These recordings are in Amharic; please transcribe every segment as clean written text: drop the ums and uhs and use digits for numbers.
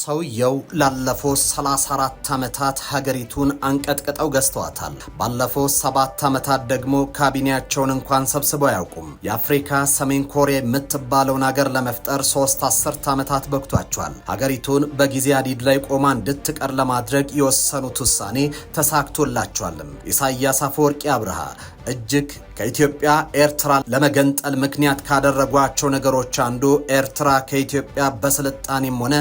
ሰውየው ላለፈው 34 ዓመታት ሀገሪቱን አንቀጥቅጠው ገዝተዋታል። ባለፈው 7 ዓመታት ደግሞ ካቢኔያቸውን እንኳን ሰብስበው አያውቁም። የአፍሪካ ሰሜን ኮሪያ የምትባለውን ሀገር ለመፍጠር 3 አስርት ዓመታት በቅቷቸዋል። ሀገሪቱን በጊዜ ሀዲድ ላይ ቆማ እንድትቀር ለማድረግ የወሰኑት ውሳኔ ተሳክቶላቸዋልም። ኢሳያስ አፈወርቂ አብርሃ እጅግ ከኢትዮጵያ ኤርትራ ለመገንጠል ምክንያት ካደረጓቸው ነገሮች አንዱ ኤርትራ ከኢትዮጵያ በስልጣኔም ሆነ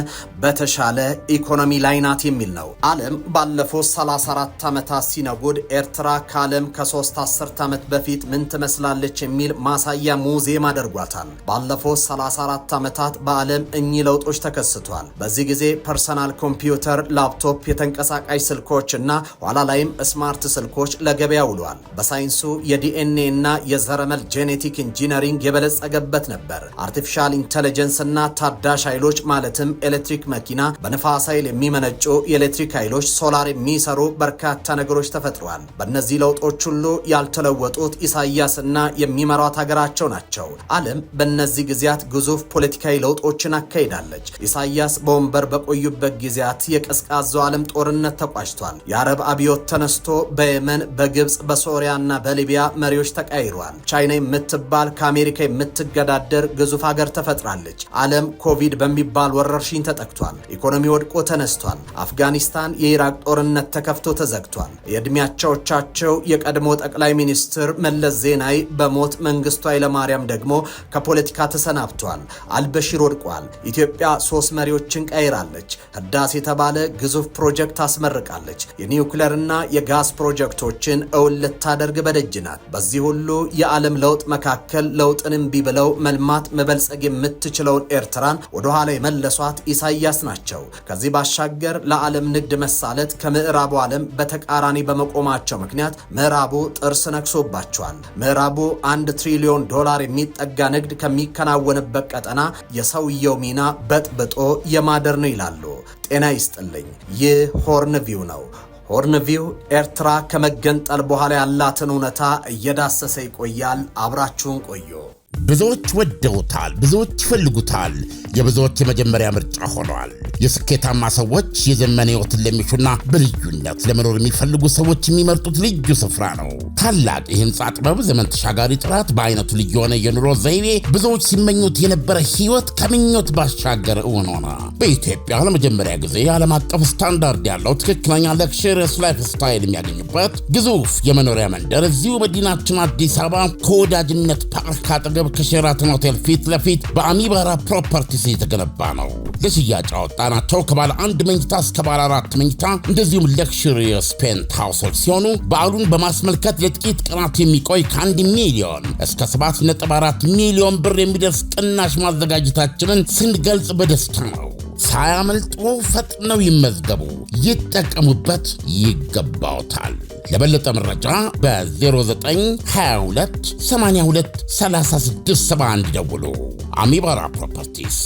በተሻለ ኢኮኖሚ ላይ ናት የሚል ነው። ዓለም ባለፈው 34 ዓመታት ሲነጉድ ኤርትራ ከዓለም ከ3 አስርት ዓመት በፊት ምን ትመስላለች የሚል ማሳያ ሙዚየም አድርጓታል። ባለፈው 34 ዓመታት በዓለም እኚህ ለውጦች ተከስቷል። በዚህ ጊዜ ፐርሰናል ኮምፒውተር፣ ላፕቶፕ፣ የተንቀሳቃሽ ስልኮች እና ኋላ ላይም ስማርት ስልኮች ለገበያ ውሏል። በሳይንሱ የዲኤንኤ እና የዘረመል ጄኔቲክ ኢንጂነሪንግ የበለጸገበት ነበር። አርቲፊሻል ኢንተለጀንስ እና ታዳሽ ኃይሎች ማለትም ኤሌክትሪክ መኪና፣ በንፋስ ኃይል የሚመነጩ የኤሌክትሪክ ኃይሎች፣ ሶላር የሚሰሩ በርካታ ነገሮች ተፈጥረዋል። በእነዚህ ለውጦች ሁሉ ያልተለወጡት ኢሳያስ እና የሚመሯት ሀገራቸው ናቸው። ዓለም በእነዚህ ጊዜያት ግዙፍ ፖለቲካዊ ለውጦችን አካሂዳለች። ኢሳያስ በወንበር በቆዩበት ጊዜያት የቀዝቃዛው ዓለም ጦርነት ተቋጭቷል። የአረብ አብዮት ተነስቶ በየመን፣ በግብፅ፣ በሶሪያ እና በሊቢያ መሪዎች ተቀይሯል። ቻይና የምትባል ከአሜሪካ የምትገዳደር ግዙፍ ሀገር ተፈጥራለች። ዓለም ኮቪድ በሚባል ወረርሽኝ ተጠቅቷል። ኢኮኖሚ ወድቆ ተነስቷል። አፍጋኒስታን የኢራቅ ጦርነት ተከፍቶ ተዘግቷል። የእድሜያቸውቻቸው የቀድሞ ጠቅላይ ሚኒስትር መለስ ዜናዊ በሞት መንግስቱ ኃይለማርያም ደግሞ ከፖለቲካ ተሰናብቷል። አልበሺር ወድቋል። ኢትዮጵያ 3 መሪዎችን ቀይራለች። ህዳሴ የተባለ ግዙፍ ፕሮጀክት አስመርቃለች። የኒውክሌርና የጋዝ ፕሮጀክቶችን እውን ልታደርግ በደጅ ናት። በዚህ ሁሉ የዓለም ለውጥ መካከል ለውጥን እምቢ ብለው መልማት መበልጸግ የምትችለውን ኤርትራን ወደ ኋላ የመለሷት ኢሳያስ ናቸው። ከዚህ ባሻገር ለዓለም ንግድ መሳለጥ ከምዕራቡ ዓለም በተቃራኒ በመቆማቸው ምክንያት ምዕራቡ ጥርስ ነክሶባቸዋል። ምዕራቡ $1 ትሪሊዮን የሚጠጋ ንግድ ከሚከናወንበት ቀጠና የሰውየው ሚና በጥብጦ የማደር ነው ይላሉ። ጤና ይስጥልኝ። ይህ ሆርን ቪው ነው። ሆርን ቪው ኤርትራ ከመገንጠል በኋላ ያላትን እውነታ እየዳሰሰ ይቆያል። አብራችሁን ቆዩ። ብዙዎች ወደውታል፣ ብዙዎች ይፈልጉታል፣ የብዙዎች የመጀመሪያ ምርጫ ሆኗል። የስኬታማ ሰዎች የዘመን ህይወትን ለሚሹና በልዩነት ለመኖር የሚፈልጉ ሰዎች የሚመርጡት ልዩ ስፍራ ነው። ታላቅ የህንፃ ጥበብ፣ ዘመን ተሻጋሪ ጥራት፣ በአይነቱ ልዩ የሆነ የኑሮ ዘይቤ፣ ብዙዎች ሲመኙት የነበረ ህይወት ከምኞት ባሻገር እውን ሆነ። በኢትዮጵያ ለመጀመሪያ ጊዜ ዓለም አቀፍ ስታንዳርድ ያለው ትክክለኛ ለክሽሪየስ ላይፍ ስታይል የሚያገኙበት ግዙፍ የመኖሪያ መንደር እዚሁ መዲናችን አዲስ አበባ ከወዳጅነት ፓርክ አጠገብ ከሼራተን ሆቴል ፊት ለፊት በአሚባራ ፕሮፐርቲስ የተገነባ ነው። ለሽያጭ አወጣናቸው ከባለ 1 መኝታ እስከ ባለ 4 መኝታ እንደዚሁም ለክሽሪየስ ፔንት ሃውሶች ሲሆኑ በዓሉን በማስመልከት ለጥቂት ቀናት የሚቆይ ከ1 ሚሊዮን እስከ 7.4 ሚሊዮን ብር የሚደርስ ቅናሽ ማዘጋጀታችንን ስንገልጽ በደስታ ነው። ሳያመልጡ ፈጥነው ይመዝገቡ፣ ይጠቀሙበት፣ ይገባውታል። ለበለጠ መረጃ በ0922 82 36 71 ደውሉ። አሚባራ ፕሮፐርቲስ።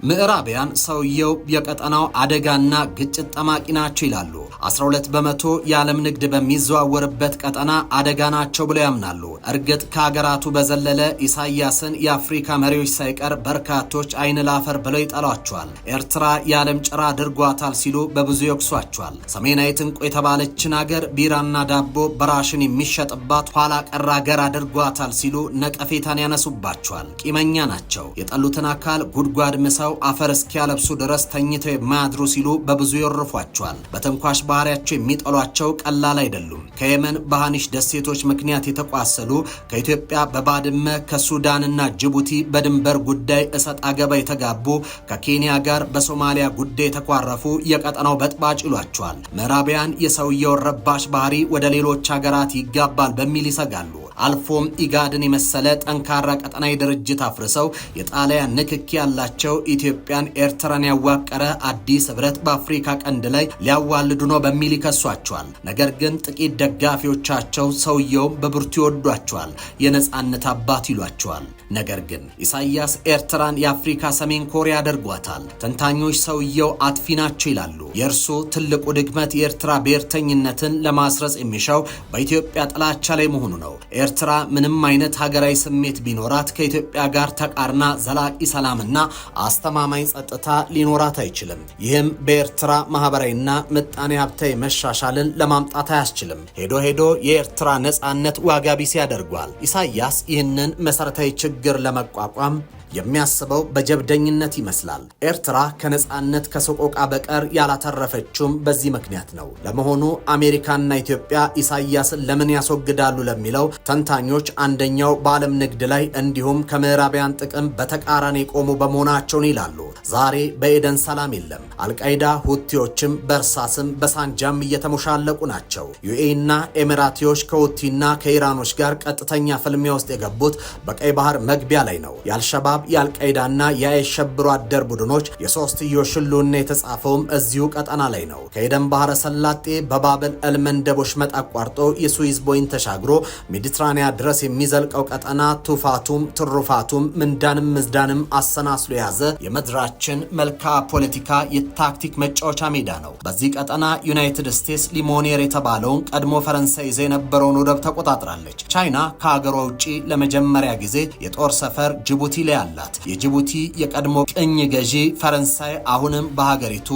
ምዕራቢያን ሰውየው የቀጠናው አደጋና ግጭት ጠማቂ ናቸው ይላሉ። 12 በመቶ የዓለም ንግድ በሚዘዋወርበት ቀጠና አደጋ ናቸው ብለው ያምናሉ። እርግጥ ከሀገራቱ በዘለለ ኢሳያስን የአፍሪካ መሪዎች ሳይቀር በርካቶች አይን ላፈር ብለው ይጠሏቸዋል። ኤርትራ የዓለም ጭራ አድርጓታል ሲሉ በብዙ ይወቅሷቸዋል። ሰሜናዊት እንቁ የተባለችን ሀገር ቢራና ዳቦ በራሽን የሚሸጥባት ኋላ ቀር ሀገር አድርጓታል ሲሉ ነቀፌታን ያነሱባቸዋል። ቂመኛ ናቸው። የጠሉትን አካል ጉድጓድ ምሰው አፈር እስኪያለብሱ ድረስ ተኝተው የማያድሩ ሲሉ በብዙ ይወርፏቸዋል። በተንኳሽ ባህሪያቸው የሚጠሏቸው ቀላል አይደሉም። ከየመን በሃኒሽ ደሴቶች ምክንያት የተቋሰሉ፣ ከኢትዮጵያ በባድመ ከሱዳንና ጅቡቲ በድንበር ጉዳይ እሰጥ አገባ የተጋቡ፣ ከኬንያ ጋር በሶማሊያ ጉዳይ የተኳረፉ የቀጠናው በጥባጭ ይሏቸዋል። ምዕራቢያን የሰውየው ረባሽ ባህሪ ወደ ሌሎች ሀገራት ይጋባል በሚል ይሰጋሉ። አልፎም ኢጋድን የመሰለ ጠንካራ ቀጠናዊ ድርጅት አፍርሰው የጣሊያን ንክኪ ያላቸው ኢትዮጵያን ኤርትራን ያዋቀረ አዲስ ህብረት በአፍሪካ ቀንድ ላይ ሊያዋልዱ ነው በሚል ይከሷቸዋል። ነገር ግን ጥቂት ደጋፊዎቻቸው ሰውየው በብርቱ ይወዷቸዋል። የነጻነት አባት ይሏቸዋል። ነገር ግን ኢሳያስ ኤርትራን የአፍሪካ ሰሜን ኮሪያ ያደርጓታል። ተንታኞች ሰውየው አጥፊ ናቸው ይላሉ። የእርሱ ትልቁ ድክመት የኤርትራ ብሔርተኝነትን ለማስረጽ የሚሻው በኢትዮጵያ ጥላቻ ላይ መሆኑ ነው። ኤርትራ ምንም አይነት ሀገራዊ ስሜት ቢኖራት ከኢትዮጵያ ጋር ተቃርና ዘላቂ ሰላምና አስተማማኝ ጸጥታ ሊኖራት አይችልም። ይህም በኤርትራ ማህበራዊና ምጣኔ ሀብታዊ መሻሻልን ለማምጣት አያስችልም። ሄዶ ሄዶ የኤርትራ ነጻነት ዋጋ ቢስ ያደርጓል። ኢሳያስ ይህንን መሰረታዊ ችግር ለመቋቋም የሚያስበው በጀብደኝነት ይመስላል። ኤርትራ ከነጻነት ከሰቆቃ በቀር ያላተረፈችውም በዚህ ምክንያት ነው። ለመሆኑ አሜሪካና ኢትዮጵያ ኢሳያስን ለምን ያስወግዳሉ ለሚለው ተንታኞች አንደኛው በዓለም ንግድ ላይ እንዲሁም ከምዕራባውያን ጥቅም በተቃራኒ የቆሙ በመሆናቸው ነው ይላሉ። ዛሬ በኤደን ሰላም የለም። አልቃይዳ ሁቲዎችም በእርሳስም በሳንጃም እየተሞሻለቁ ናቸው። ዩኤኢና ኤሚራቲዎች ከሁቲና ከኢራኖች ጋር ቀጥተኛ ፍልሚያ ውስጥ የገቡት በቀይ ባህር መግቢያ ላይ ነው። የአልሸባብ የአልቃይዳና የአይሸብሩ አደር ቡድኖች የሶስትዮሽ ህልውና የተጻፈውም እዚሁ ቀጠና ላይ ነው። ከኤደን ባህረ ሰላጤ በባብል ኤልመንደብ ወሽመጥ አቋርጦ የስዊዝ ቦይን ተሻግሮ ሜዲትራኒያ ድረስ የሚዘልቀው ቀጠና ቱፋቱም ትሩፋቱም ምንዳንም ምዝዳንም አሰናስሎ የያዘ የምድራችን መልክዓ ፖለቲካ የታክቲክ መጫወቻ ሜዳ ነው። በዚህ ቀጠና ዩናይትድ ስቴትስ ሊሞኔር የተባለውን ቀድሞ ፈረንሳይ ይዘ የነበረውን ወደብ ተቆጣጥራለች። ቻይና ከሀገሯ ውጪ ለመጀመሪያ ጊዜ የጦር ሰፈር ጅቡቲ ላይ አላት። የጅቡቲ የቀድሞ ቅኝ ገዢ ፈረንሳይ አሁንም በሀገሪቱ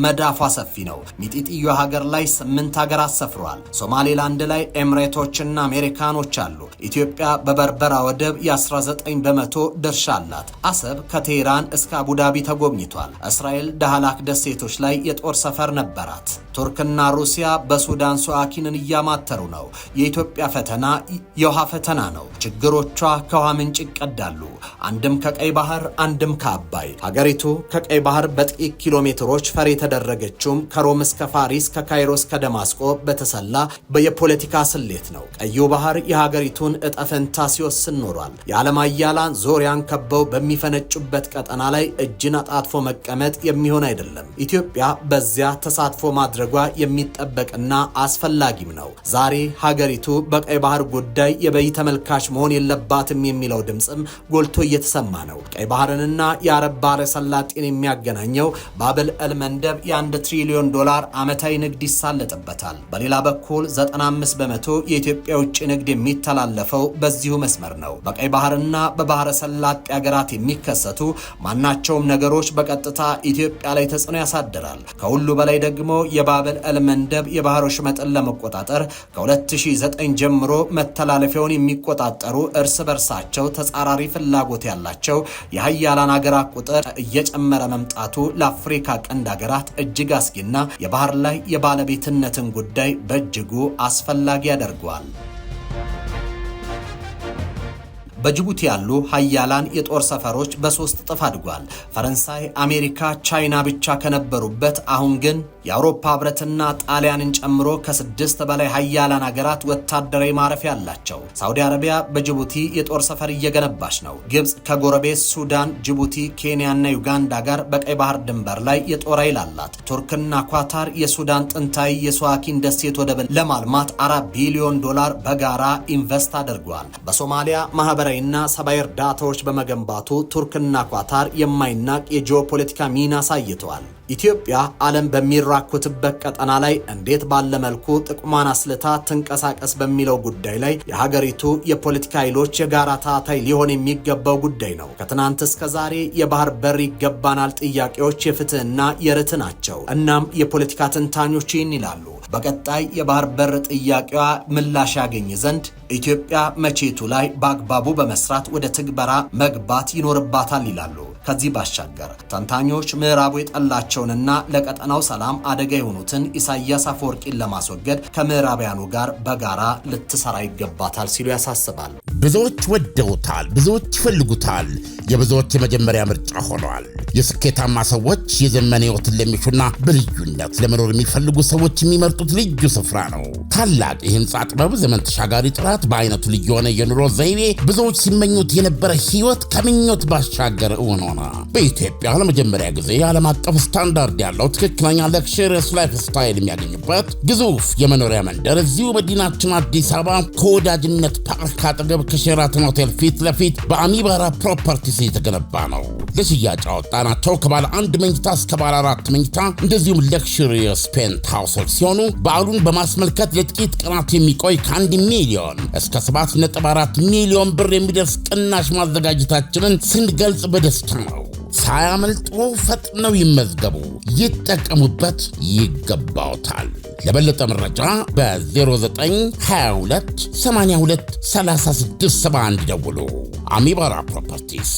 መዳፏ ሰፊ ነው። ሚጢጥዮ ሀገር ላይ 8 ሀገራት ሰፍረዋል። ሶማሌላንድ ላይ ኤምሬቶችና አሜሪካኖች አሉ። ኢትዮጵያ በበርበራ ወደብ የ19 በመቶ ድርሻ አላት። አሰብ ከቴህራን እስከ አቡዳቢ ተጎብኝቷል። እስራኤል ዳህላክ ደሴቶች ላይ የጦር ሰፈር ነበራት። ቱርክና ሩሲያ በሱዳን ሱአኪንን እያማተሩ ነው። የኢትዮጵያ ፈተና የውሃ ፈተና ነው። ችግሮቿ ከውሃ ምንጭ ይቀዳሉ። አንድም ከቀይ ባህር አንድም ከአባይ። ሀገሪቱ ከቀይ ባህር በጥቂት ኪሎ ሜትሮች ፈር የተደረገችውም ከሮም እስከ ፋሪስ ከካይሮ እስከ ደማስቆ በተሰላ የፖለቲካ ስሌት ነው። ቀዩ ባህር የሀገሪቱን እጣ ፈንታ ሲወስን ኖሯል። የዓለም ኃያላን ዙሪያን ከበው በሚፈነጩበት ቀጠና ላይ እጅን አጣጥፎ መቀመጥ የሚሆን አይደለም። ኢትዮጵያ በዚያ ተሳትፎ ማድረጓ የሚጠበቅና አስፈላጊም ነው። ዛሬ ሀገሪቱ በቀይ ባህር ጉዳይ የበይ ተመልካች መሆን የለባትም የሚለው ድምጽም ጎልቶ እየተሰማ ነው። ቀይ ባህርንና የአረብ ባህረ ሰላጤን የሚያገናኘው ባብል ኤልመንደብ የ1 ትሪሊዮን ዶላር ዓመታዊ ንግድ ይሳለጥበታል። በሌላ በኩል 95 በመቶ የኢትዮጵያ ውጭ ንግድ የሚተላለፈው በዚሁ መስመር ነው። በቀይ ባህርና በባህረ ሰላጤ ሀገራት የሚከሰቱ ማናቸውም ነገሮች በቀጥታ ኢትዮጵያ ላይ ተጽዕኖ ያሳድራል። ከሁሉ በላይ ደግሞ የባብል ኤልመንደብ የባህር ወሽመጥን ለመቆጣጠር ከ2009 ጀምሮ መተላለፊያውን የሚቆጣጠሩ እርስ በርሳቸው ተጻራሪ ፍላጎት ያላቸው የሀያላን ሀገራት ቁጥር እየጨመረ መምጣቱ ለአፍሪካ ቀንድ ሀገራት እጅግ አስጊና የባህር ላይ የባለቤትነትን ጉዳይ በእጅጉ አስፈላጊ ያደርገዋል። በጅቡቲ ያሉ ሀያላን የጦር ሰፈሮች በ3 እጥፍ አድጓል። ፈረንሳይ፣ አሜሪካ፣ ቻይና ብቻ ከነበሩበት አሁን ግን የአውሮፓ ህብረትና ጣሊያንን ጨምሮ ከ6 በላይ ሀያላን ሀገራት ወታደራዊ ማረፊያ አላቸው። ሳውዲ አረቢያ በጅቡቲ የጦር ሰፈር እየገነባች ነው። ግብጽ ከጎረቤት ሱዳን፣ ጅቡቲ፣ ኬንያና ዩጋንዳ ጋር በቀይ ባህር ድንበር ላይ የጦር ኃይል አላት። ቱርክና ኳታር የሱዳን ጥንታዊ የስዋኪን ደሴት ወደብን ለማልማት $4 ቢሊዮን በጋራ ኢንቨስት አድርገዋል። በሶማሊያ ማህበራዊና ሰብአዊ እርዳታዎች በመገንባቱ ቱርክና ኳታር የማይናቅ የጂኦፖለቲካ ሚና አሳይተዋል። ኢትዮጵያ ዓለም በሚራኮትበት ቀጠና ላይ እንዴት ባለ መልኩ ጥቅሟን አስልታ ትንቀሳቀስ በሚለው ጉዳይ ላይ የሀገሪቱ የፖለቲካ ኃይሎች የጋራ ታታይ ሊሆን የሚገባው ጉዳይ ነው። ከትናንት እስከ ዛሬ የባህር በር ይገባናል ጥያቄዎች የፍትህና የርት ናቸው። እናም የፖለቲካ ትንታኞች ይህን ይላሉ። በቀጣይ የባህር በር ጥያቄዋ ምላሽ ያገኝ ዘንድ ኢትዮጵያ መቼቱ ላይ በአግባቡ በመስራት ወደ ትግበራ መግባት ይኖርባታል ይላሉ። ከዚህ ባሻገር ተንታኞች ምዕራቡ የጠላቸውንና ለቀጠናው ሰላም አደጋ የሆኑትን ኢሳያስ አፈወርቂን ለማስወገድ ከምዕራባውያኑ ጋር በጋራ ልትሰራ ይገባታል ሲሉ ያሳስባል። ብዙዎች ወደውታል፣ ብዙዎች ይፈልጉታል። የብዙዎች የመጀመሪያ ምርጫ ሆኗል። የስኬታማ ሰዎች የዘመን ሕይወትን ለሚሹና በልዩነት ለመኖር የሚፈልጉ ሰዎች የሚመርጡት ልዩ ስፍራ ነው። ታላቅ የህንፃ ጥበብ፣ ዘመን ተሻጋሪ ጥራት፣ በአይነቱ ልዩ የሆነ የኑሮ ዘይቤ፣ ብዙዎች ሲመኙት የነበረ ሕይወት ከምኞት ባሻገር እውን ሆነ። በኢትዮጵያ ለመጀመሪያ ጊዜ ዓለም አቀፍ ስታንዳርድ ያለው ትክክለኛ ለክሽርስ ላይፍ ስታይል የሚያገኙበት ግዙፍ የመኖሪያ መንደር እዚሁ መዲናችን አዲስ አበባ ከወዳጅነት ፓርክ አጠገብ ከሼራተን ሆቴል ፊት ለፊት በአሚባራ ፕሮፐርቲስ የተገነባ ነው። ለሽያጭ አወጣናቸው ከባለ አንድ መኝታ እስከ ባለ 4 መኝታ እንደዚሁም ለክሽሪየስ ፔንት ሃውሶች ሲሆኑ በዓሉን በማስመልከት ለጥቂት ቀናት የሚቆይ ከ1 ሚሊዮን እስከ 7.4 ሚሊዮን ብር የሚደርስ ቅናሽ ማዘጋጀታችንን ስንገልጽ በደስታ ነው። ሳያመልጡ ፈጥነው ይመዝገቡ፣ ይጠቀሙበት፣ ይገባውታል። ለበለጠ መረጃ በ0922 82 3671 ደውሉ። አሚባራ ፕሮፐርቲስ